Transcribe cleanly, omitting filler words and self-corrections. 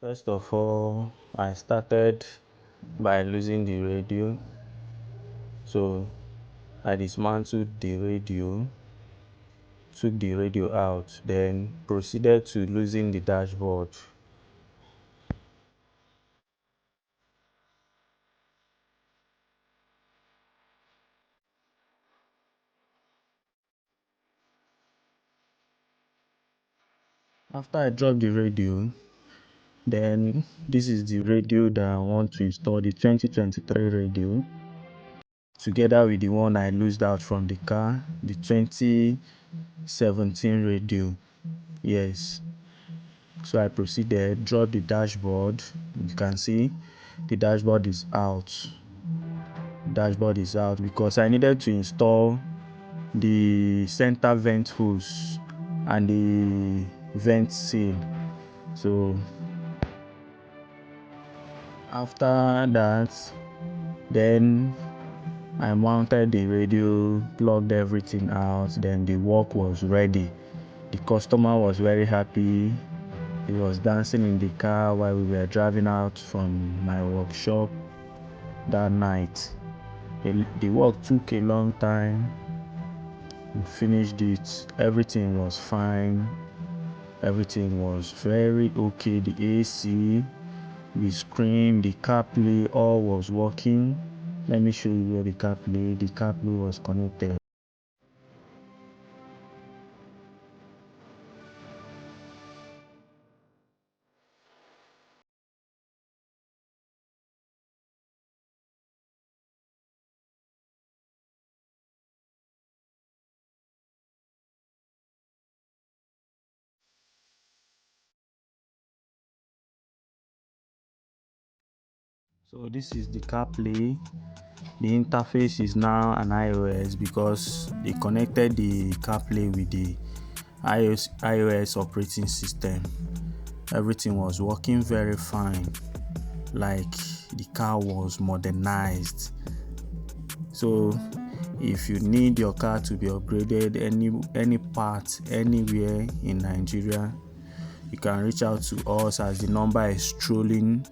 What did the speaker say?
First of all, I started by losing the radio. So I dismantled the radio, took the radio out, then proceeded to losing the dashboard. After I dropped the radio, then this is the radio that I want to install, the 2023 radio, together with the one I loosed out from the car, the 2017 radio. Yes. So I proceeded, dropped the dashboard. You can see the dashboard is out. Dashboard is out because I needed to install the center vent hose and the vent seal. So after that, then I mounted the radio, plugged everything out, then the work was ready. The customer was very happy. He was dancing in the car while we were driving out from my workshop that night. The work took a long time. We finished it. Everything was fine. Everything was very okay. The AC, the screen, the carplay, all was working. Let me show you where the carplay was connected. So this is the CarPlay. The interface is now an iOS because they connected the CarPlay with the iOS operating system. Everything was working very fine, like the car was modernized. So if you need your car to be upgraded, any part anywhere in Nigeria, you can reach out to us as the number is strolling